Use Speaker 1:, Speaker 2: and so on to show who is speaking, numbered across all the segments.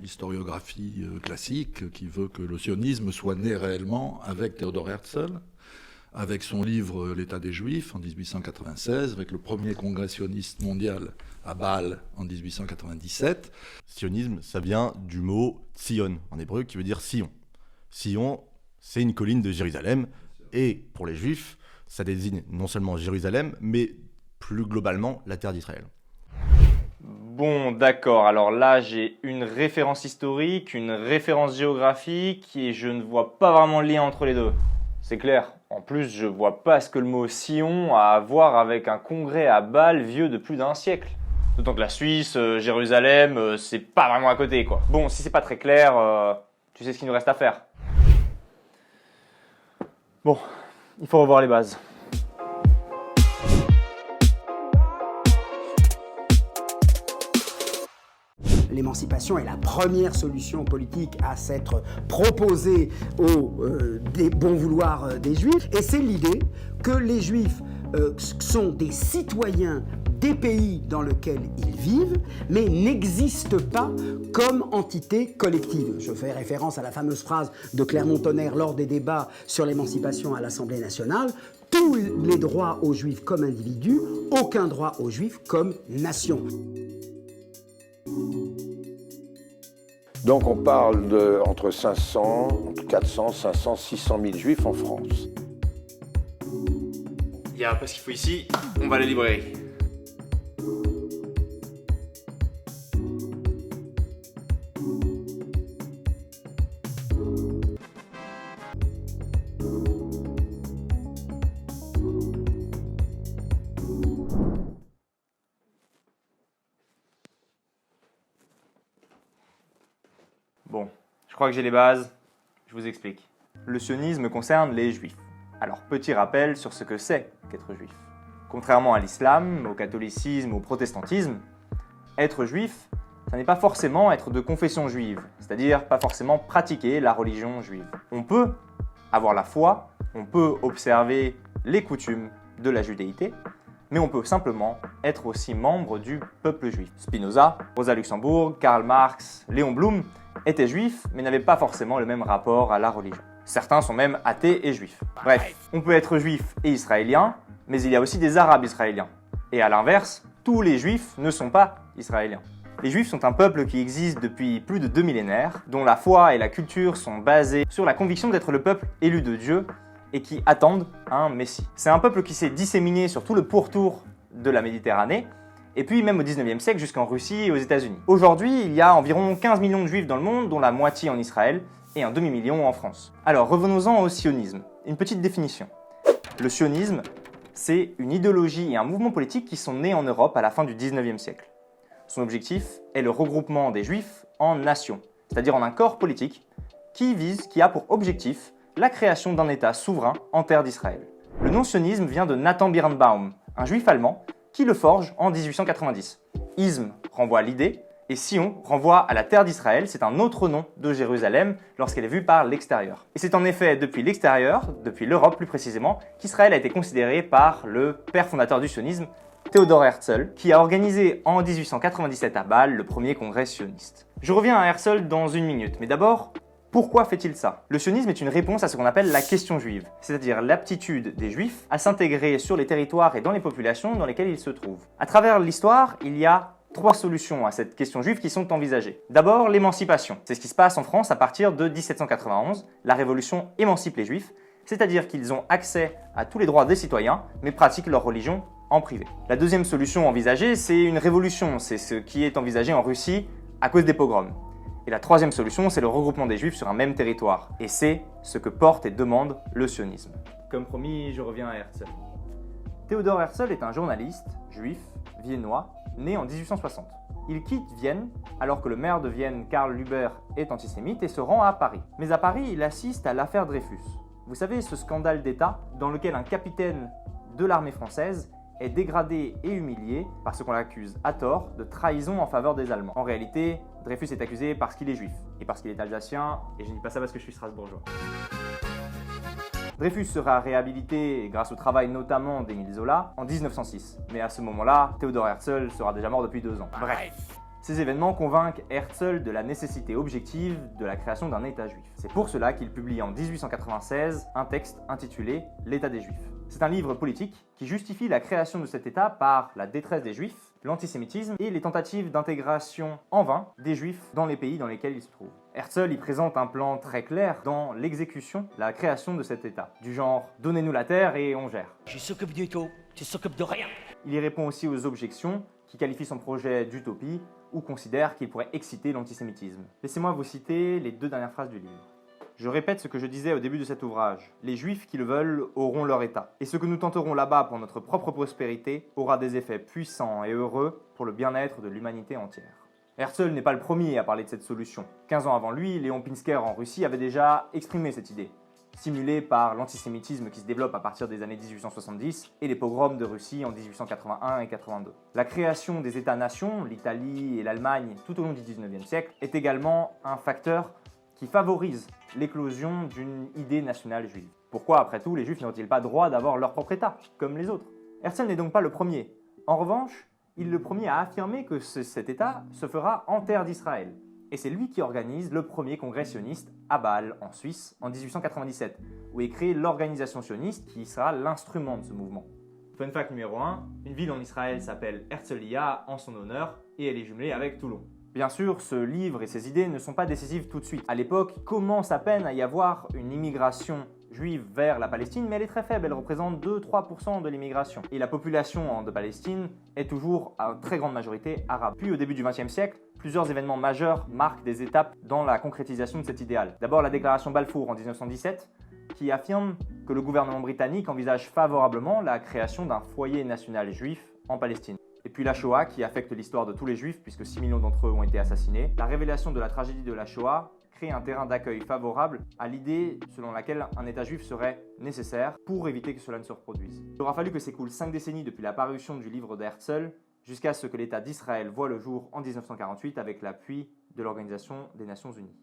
Speaker 1: L'historiographie classique qui veut que le sionisme soit né réellement avec Theodor Herzl, avec son livre L'État des Juifs en 1896, avec le premier congrès sioniste mondial à Bâle en 1897.
Speaker 2: Sionisme, ça vient du mot Tzion en hébreu qui veut dire Sion. Sion, c'est une colline de Jérusalem et pour les Juifs, ça désigne non seulement Jérusalem, mais plus globalement la terre d'Israël.
Speaker 3: Bon, d'accord, alors là j'ai une référence historique, une référence géographique et je ne vois pas vraiment le lien entre les deux. C'est clair, en plus je vois pas ce que le mot Sion a à voir avec un congrès à Bâle vieux de plus d'1 siècle. D'autant que la Suisse, Jérusalem, c'est pas vraiment à côté quoi. Bon, si c'est pas très clair, tu sais ce qu'il nous reste à faire. Bon, il faut revoir les bases.
Speaker 4: L'émancipation est la première solution politique à s'être proposée au bon vouloir des Juifs. Et c'est l'idée que les Juifs sont des citoyens des pays dans lesquels ils vivent, mais n'existent pas comme entité collective. Je fais référence à la fameuse phrase de Clermont-Tonnerre lors des débats sur l'émancipation à l'Assemblée nationale. Tous les droits aux Juifs comme individus, aucun droit aux Juifs comme nation.
Speaker 5: Donc on parle de entre 500, 400, 500, 600 000 Juifs en France.
Speaker 3: Il n'y a pas ce qu'il faut ici, on va à la librairie. Bon, je crois que j'ai les bases, je vous explique. Le sionisme concerne les juifs. Alors, petit rappel sur ce que c'est qu'être juif. Contrairement à l'islam, au catholicisme, au protestantisme, être juif, ça n'est pas forcément être de confession juive, c'est-à-dire pas forcément pratiquer la religion juive. On peut avoir la foi, on peut observer les coutumes de la judéité, mais on peut simplement être aussi membre du peuple juif. Spinoza, Rosa Luxembourg, Karl Marx, Léon Blum étaient juifs, mais n'avaient pas forcément le même rapport à la religion. Certains sont même athées et juifs. Bref, on peut être juif et israélien, mais il y a aussi des arabes israéliens. Et à l'inverse, tous les juifs ne sont pas israéliens. Les juifs sont un peuple qui existe depuis plus de 2 millénaires, dont la foi et la culture sont basées sur la conviction d'être le peuple élu de Dieu et qui attendent un Messie. C'est un peuple qui s'est disséminé sur tout le pourtour de la Méditerranée, et puis même au 19e siècle jusqu'en Russie et aux États-Unis. Aujourd'hui, il y a environ 15 millions de juifs dans le monde, dont la moitié en Israël et un demi-million en France. Alors revenons-en au sionisme. Une petite définition. Le sionisme, c'est une idéologie et un mouvement politique qui sont nés en Europe à la fin du 19e siècle. Son objectif est le regroupement des juifs en nations, c'est-à-dire en un corps politique qui a pour objectif la création d'un État souverain en terre d'Israël. Le nom sionisme vient de Nathan Birnbaum, un juif allemand, qui le forge en 1890. Ism renvoie à l'idée, et Sion renvoie à la terre d'Israël, c'est un autre nom de Jérusalem lorsqu'elle est vue par l'extérieur. Et c'est en effet depuis l'extérieur, depuis l'Europe plus précisément, qu'Israël a été considéré par le père fondateur du sionisme, Theodor Herzl, qui a organisé en 1897 à Bâle le premier congrès sioniste. Je reviens à Herzl dans une minute, mais d'abord, pourquoi fait-il ça? Le sionisme est une réponse à ce qu'on appelle la question juive, c'est-à-dire l'aptitude des juifs à s'intégrer sur les territoires et dans les populations dans lesquelles ils se trouvent. À travers l'histoire, il y a 3 solutions à cette question juive qui sont envisagées. D'abord, l'émancipation. C'est ce qui se passe en France à partir de 1791. La Révolution émancipe les juifs, c'est-à-dire qu'ils ont accès à tous les droits des citoyens, mais pratiquent leur religion en privé. La deuxième solution envisagée, c'est une révolution. C'est ce qui est envisagé en Russie à cause des pogroms. Et la troisième solution, c'est le regroupement des juifs sur un même territoire. Et c'est ce que porte et demande le sionisme. Comme promis, je reviens à Herzl. Theodor Herzl est un journaliste juif viennois né en 1860. Il quitte Vienne alors que le maire de Vienne, Karl Luber, est antisémite et se rend à Paris. Mais à Paris, il assiste à l'affaire Dreyfus. Vous savez, ce scandale d'État dans lequel un capitaine de l'armée française est dégradé et humilié parce qu'on l'accuse à tort de trahison en faveur des Allemands. En réalité, Dreyfus est accusé parce qu'il est juif et parce qu'il est alsacien, et je ne dis pas ça parce que je suis strasbourgeois. Dreyfus sera réhabilité grâce au travail notamment d'Émile Zola en 1906, mais à ce moment-là, Theodor Herzl sera déjà mort depuis 2 ans. Bref, Ces événements convainquent Herzl de la nécessité objective de la création d'un État juif. C'est pour cela qu'il publie en 1896 un texte intitulé « L'État des Juifs ». C'est un livre politique qui justifie la création de cet État par la détresse des Juifs, l'antisémitisme et les tentatives d'intégration en vain des Juifs dans les pays dans lesquels ils se trouvent. Herzl y présente un plan très clair dans l'exécution, la création de cet État, du genre « donnez-nous la terre et on gère ».
Speaker 6: Je s'occupe du tout, tu s'occupes de rien.
Speaker 3: Il y répond aussi aux objections qui qualifient son projet d'utopie ou considèrent qu'il pourrait exciter l'antisémitisme. Laissez-moi vous citer les 2 dernières phrases du livre. Je répète ce que je disais au début de cet ouvrage. Les Juifs qui le veulent auront leur État. Et ce que nous tenterons là-bas pour notre propre prospérité aura des effets puissants et heureux pour le bien-être de l'humanité entière. Herzl n'est pas le premier à parler de cette solution. 15 ans avant lui, Léon Pinsker en Russie avait déjà exprimé cette idée, stimulée par l'antisémitisme qui se développe à partir des années 1870 et les pogroms de Russie en 1881 et 82. La création des États-nations, l'Italie et l'Allemagne tout au long du 19e siècle, est également un facteur qui favorise l'éclosion d'une idée nationale juive. Pourquoi, après tout, les Juifs n'ont-ils pas droit d'avoir leur propre État, comme les autres? Herzl n'est donc pas le premier. En revanche, il est le premier à affirmer que cet État se fera en terre d'Israël. Et c'est lui qui organise le premier congrès sioniste à Bâle, en Suisse, en 1897, où est créée l'organisation sioniste qui sera l'instrument de ce mouvement. Fun fact numéro 1, une ville en Israël s'appelle Herzliya en son honneur, et elle est jumelée avec Toulon. Bien sûr, ce livre et ses idées ne sont pas décisives tout de suite. À l'époque, il commence à peine à y avoir une immigration juive vers la Palestine, mais elle est très faible, elle représente 2-3% de l'immigration. Et la population de Palestine est toujours à très grande majorité arabe. Puis au début du XXe siècle, plusieurs événements majeurs marquent des étapes dans la concrétisation de cet idéal. D'abord la déclaration Balfour en 1917, qui affirme que le gouvernement britannique envisage favorablement la création d'un foyer national juif en Palestine. Et puis la Shoah, qui affecte l'histoire de tous les Juifs, puisque 6 millions d'entre eux ont été assassinés. La révélation de la tragédie de la Shoah crée un terrain d'accueil favorable à l'idée selon laquelle un État juif serait nécessaire pour éviter que cela ne se reproduise. Il aura fallu que s'écoulent 5 décennies depuis la parution du livre d'Herzl, jusqu'à ce que l'État d'Israël voit le jour en 1948 avec l'appui de l'Organisation des Nations Unies.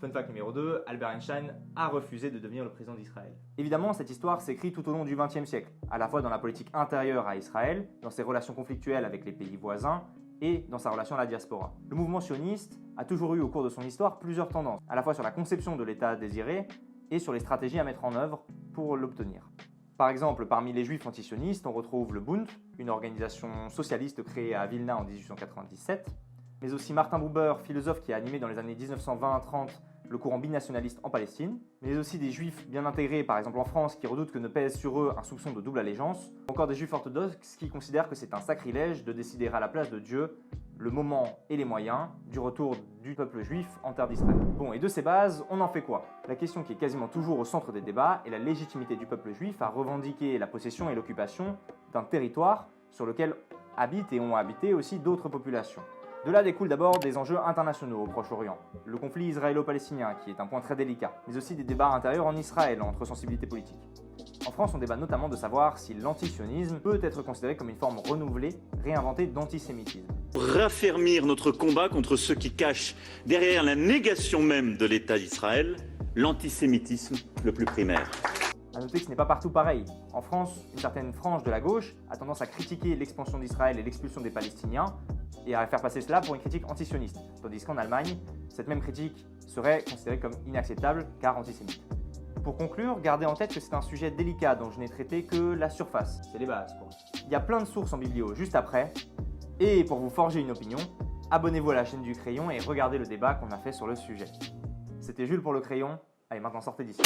Speaker 3: Fun fact numéro 2, Albert Einstein a refusé de devenir le président d'Israël. Évidemment, cette histoire s'écrit tout au long du XXe siècle, à la fois dans la politique intérieure à Israël, dans ses relations conflictuelles avec les pays voisins et dans sa relation à la diaspora. Le mouvement sioniste a toujours eu au cours de son histoire plusieurs tendances, à la fois sur la conception de l'État désiré et sur les stratégies à mettre en œuvre pour l'obtenir. Par exemple, parmi les juifs antisionistes, on retrouve le Bund, une organisation socialiste créée à Vilna en 1897, mais aussi Martin Buber, philosophe qui a animé dans les années 1920-30 le courant binationaliste en Palestine, mais aussi des juifs bien intégrés, par exemple en France, qui redoutent que ne pèse sur eux un soupçon de double allégeance, ou encore des juifs orthodoxes qui considèrent que c'est un sacrilège de décider à la place de Dieu le moment et les moyens du retour du peuple juif en terre d'Israël. Bon, et de ces bases, on en fait quoi? La question qui est quasiment toujours au centre des débats est la légitimité du peuple juif à revendiquer la possession et l'occupation d'un territoire sur lequel habitent et ont habité aussi d'autres populations. De là découlent d'abord des enjeux internationaux au Proche-Orient, le conflit israélo-palestinien qui est un point très délicat, mais aussi des débats intérieurs en Israël entre sensibilités politiques. En France, on débat notamment de savoir si l'antisionisme peut être considéré comme une forme renouvelée, réinventée d'antisémitisme.
Speaker 7: Pour raffermir notre combat contre ceux qui cachent derrière la négation même de l'État d'Israël, l'antisémitisme le plus primaire.
Speaker 3: A noter que ce n'est pas partout pareil. En France, une certaine frange de la gauche a tendance à critiquer l'expansion d'Israël et l'expulsion des Palestiniens et à faire passer cela pour une critique antisioniste, tandis qu'en Allemagne, cette même critique serait considérée comme inacceptable car antisémite. Pour conclure, gardez en tête que c'est un sujet délicat dont je n'ai traité que la surface, c'est les bases quoi. Il y a plein de sources en biblio juste après, et pour vous forger une opinion, abonnez-vous à la chaîne du Crayon et regardez le débat qu'on a fait sur le sujet. C'était Jules pour le Crayon, allez maintenant sortez d'ici.